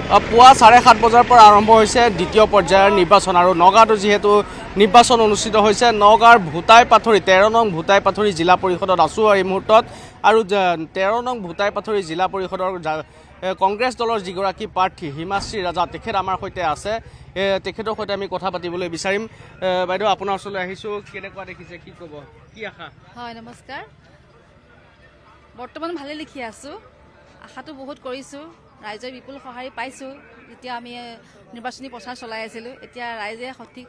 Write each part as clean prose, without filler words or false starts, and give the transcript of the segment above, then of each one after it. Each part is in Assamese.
পুৱা 7:30 বজাৰ পৰা আৰম্ভ হৈছে দ্বিতীয় পৰ্যায়ৰ নিৰ্বাচন আৰু নগাঁৱতো যিহেতু নিৰ্বাচন অনুষ্ঠিত হৈছে নগাঁৱৰ ভূটাই পাথৰি 13 নং ভূটাই পাথৰি জিলা পৰিষদত আছোঁ এই মুহূৰ্তত আৰু 13 নং ভূটাই পাথৰি জিলা পৰিষদৰ কংগ্ৰেছ দলৰ যিগৰাকী প্ৰাৰ্থী হিমাশ্ৰী ৰাজা তেখেত আমাৰ সৈতে আছে তেখেতৰ সৈতে আমি কথা পাতিবলৈ বিচাৰিম বাইদেউ আপোনাৰ ওচৰলৈ আহিছোঁ কেনেকুৱা দেখিছে কি ক'ব কি আশা হয় নমস্কাৰ বৰ্তমান ভালে লিখি আছোঁ আশাটো বহুত কৰিছোঁ ৰাইজৰ বিপুল সঁহাৰি পাইছোঁ যেতিয়া আমি নিৰ্বাচনী প্ৰচাৰ চলাই আছিলোঁ এতিয়া ৰাইজে সঠিক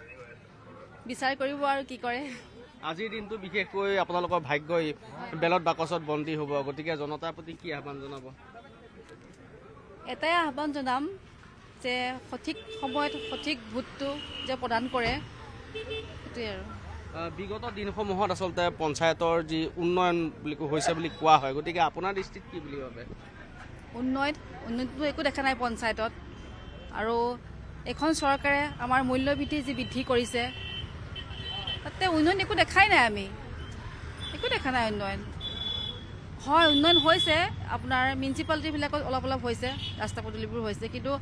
বিচাৰ কৰিব আৰু কি কৰে আজিৰ দিনটো বিশেষকৈ আপোনালোকৰ ভাগ্যই বেলত বাকচত বন্দী হ'ব গতিকে জনতাৰ প্ৰতি কি আহ্বান জনাব এটাই আহ্বান জনাম যে সঠিক সময়ত সঠিক ভোটটো যে প্ৰদান কৰে সেইটোৱে আৰু বিগত দিনসমূহত আচলতে পঞ্চায়তৰ যি উন্নয়ন হৈছে বুলি কোৱা হয় গতিকে আপোনাৰ দৃষ্টিত কি বুলি ভাবে উন্নয়নটো একো দেখা নাই পঞ্চায়তত আৰু এখন চৰকাৰে আমাৰ মূল্যবৃদ্ধি যি বৃদ্ধি কৰিছে তাতে উন্নয়ন একো দেখাই নাই আমি একো দেখা নাই উন্নয়ন হয় উন্নয়ন হৈছে আপোনাৰ মিউনিচিপালিটিবিলাকত অলপ অলপ হৈছে ৰাস্তা পদূলিবোৰ হৈছে কিন্তু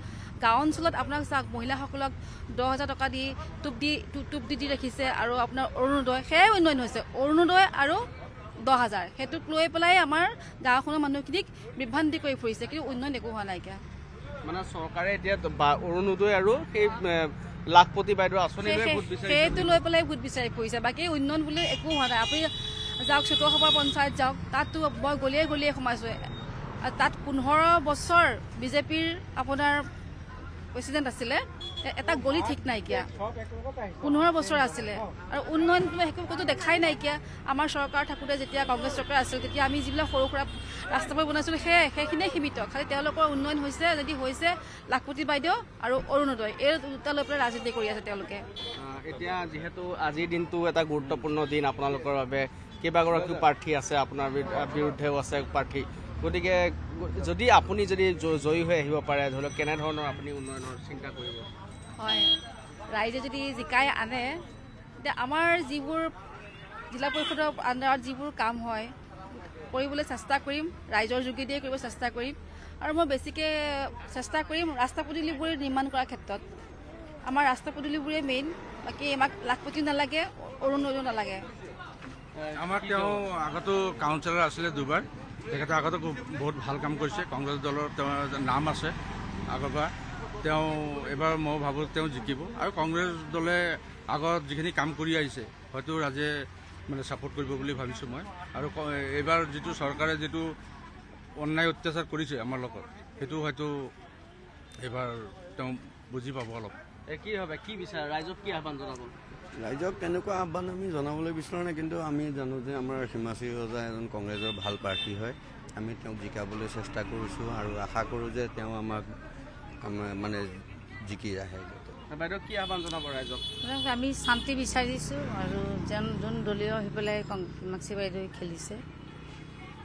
গাঁও অঞ্চলত আপোনাক চাওক মহিলাসকলক 10,000 টকা দি টোপ দি ৰাখিছে আৰু আপোনাৰ অৰুণোদয় সেয়াই উন্নয়ন হৈছে অৰুণোদয় আৰু 10,000 সেইটোক লৈ পেলাই আমাৰ গাঁওখনৰ মানুহখিনিক বিভ্ৰান্তি কৰি ফুৰিছে কিন্তু উন্নয়ন একো হোৱা নাইকিয়া মানে চৰকাৰে এতিয়া অৰুণোদয় আৰু সেই লাখপতি বাইদেউ আঁচনি সেইটো লৈ পেলাই ভোট বিচাৰি ফুৰিছে বাকী উন্নয়ন বুলি একো হোৱা নাই আপুনি যাওক চুকসভা পঞ্চায়ত যাওক তাততো মই গলিয়ে সোমাইছোঁ তাত 15 বছৰ বিজেপিৰ আপোনাৰ প্ৰেচিডেণ্ট আছিলে এটা গলি ঠিক নাইকিয়া 15 বছৰ আছিলে আৰু উন্নয়নটো একো দেখাই নাইকিয়া আমাৰ চৰকাৰ থাকোঁতে যেতিয়া কংগ্ৰেছ চৰকাৰ আছিল তেতিয়া আমি যিবিলাক সৰু সুৰা ৰাস্তাবোৰ বনাইছিলোঁ সেইখিনিয়ে সীমিত খালি তেওঁলোকৰ উন্নয়ন হৈছে যদি হৈছে লাখপতি বাইদেউ আৰু অৰুণোদয় এই দুটা লৈ পেলাই ৰাজনীতি কৰি আছে তেওঁলোকে এতিয়া যিহেতু আজিৰ দিনটো এটা গুৰুত্বপূৰ্ণ দিন আপোনালোকৰ বাবে কেইবাগৰাকীও প্ৰাৰ্থী আছে আপোনাৰ বিৰুদ্ধেও আছে প্ৰাৰ্থী গতিকে যদি আপুনি জয়ী হৈ আহিব পাৰে ধৰি লওক কেনেধৰণৰ আপুনি উন্নয়নৰ চিন্তা কৰিব হয় ৰাইজে যদি জিকাই আনে তেতিয়া আমাৰ যিবোৰ জিলা পৰিষদৰ আণ্ডাৰত যিবোৰ কাম হয় কৰিবলৈ চেষ্টা কৰিম ৰাইজৰ যোগেদিয়ে কৰিব চেষ্টা কৰিম আৰু মই বেছিকৈ চেষ্টা কৰিম ৰাস্তা পদূলিবোৰ নিৰ্মাণ কৰাৰ ক্ষেত্ৰত আমাৰ ৰাস্তা পদূলিবোৰে মেইন বাকী আমাক লাখপতি নালাগে অৰুণোদয় নালাগে আমাক তেওঁ আগতো কাউন্সিলৰ আছিলে দুবাৰ তেখেতে আগতে বহুত ভাল কাম কৰিছে কংগ্ৰেছ দলৰ তেওঁৰ নাম আছে আগৰ পৰা তেওঁ এবাৰ মই ভাবোঁ তেওঁ জিকিব আৰু কংগ্ৰেছ দলে আগত যিখিনি কাম কৰি আহিছে হয়তো ৰাইজে মানে ছাপোৰ্ট কৰিব বুলি ভাবিছোঁ মই আৰু এইবাৰ যিটো চৰকাৰে যিটো অন্যায় অত্যাচাৰ কৰিছে আমাৰ লগত সেইটো হয়তো এইবাৰ তেওঁ বুজি পাব অলপ কি হবে কি বিচাৰে ৰাইজক কি আহ্বান জনাব ৰাইজক তেনেকুৱা আহ্বান আমি জনাবলৈ বিচৰা নাই কিন্তু আমি জানো যে আমাৰ হিমাশ্ৰী ৰজা এজন কংগ্ৰেছৰ ভাল প্ৰাৰ্থী হয় আমি তেওঁক জিকাবলৈ চেষ্টা কৰিছোঁ আৰু আশা কৰোঁ যে তেওঁ আমাক মানে জিকি আহে বাইদেউ কি আহ্বান জনাব ৰাইজক আমি শান্তি বিচাৰিছোঁ আৰু যোন দলীয় আহি পেলাই হিমাশ্ৰী বাইদেৱে খেলিছে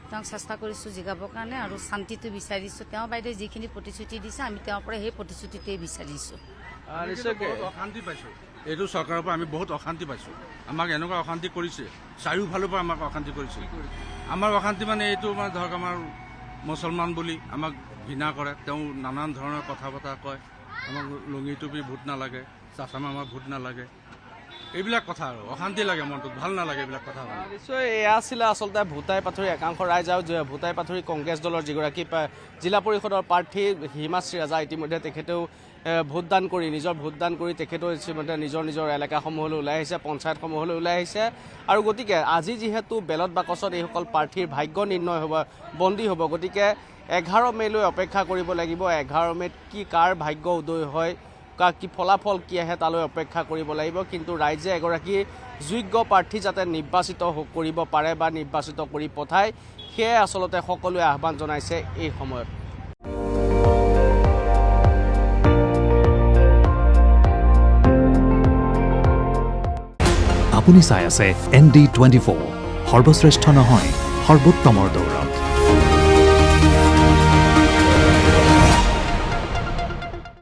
তেওঁক চেষ্টা কৰিছোঁ জিকাবৰ কাৰণে আৰু শান্তিটো বিচাৰিছোঁ তেওঁ বাইদেৱে যিখিনি প্ৰতিশ্ৰুতি দিছে আমি তেওঁৰ পৰা সেই প্ৰতিশ্ৰুতিটোৱে বিচাৰিছোঁ অশান্তি পাইছোঁ এইটো চৰকাৰৰ পৰা আমি বহুত অশান্তি পাইছোঁ আমাক এনেকুৱা অশান্তি কৰিছে চাৰিওফালৰ পৰা আমাক অশান্তি কৰিছে আমাৰ অশান্তি মানে এইটো মানে ধৰক আমাৰ মুছলমান বুলি আমাক ঘৃণা কৰে তেওঁ নানান ধৰণৰ কথা বতৰা কয় আমাক লুঙি টুপি ভোট নালাগে চাচামা আমাৰ ভোট নালাগে এইবিলাক কথা আৰু অশান্তি লাগে মনটোত ভাল নালাগে এইবিলাক কথা নিশ্চয় এয়া আছিলে আচলতে ভূটাই পাথৰি একাংশ ৰাইজ আৰু ভূটাই পাথৰি কংগ্ৰেছ দলৰ যিগৰাকী জিলা পৰিষদৰ প্ৰাৰ্থী হিমাশ্ৰী ৰাজা ইতিমধ্যে তেখেতেও ভোটদান কৰি তেখেতেও ইতিমধ্যে নিজৰ এলেকাসমূহলৈ ওলাই আহিছে পঞ্চায়তসমূহলৈ ওলাই আহিছে আৰু গতিকে আজি যিহেতু বেলত বাকচত এইসকল প্ৰাৰ্থীৰ ভাগ্য নিৰ্ণয় হ'ব বন্দী হ'ব গতিকে 11 মে'লৈ অপেক্ষা কৰিব লাগিব 11 মে'ত কি কাৰ ভাগ্য উদয় হয় কি ফলাফল কি আহে তালৈ অপেক্ষা কৰিব লাগিব কিন্তু ৰাইজে এগৰাকী যোগ্য প্ৰাৰ্থী যাতে নিৰ্বাচিত কৰিব পাৰে বা নিৰ্বাচিত কৰি পঠায় সেয়ে আচলতে সকলোৱে আহ্বান জনাইছে এই সময়ত আপুনি চাই আছে ND24 সৰ্বশ্ৰেষ্ঠ নহয় সৰ্বোত্তমৰ দৌৰা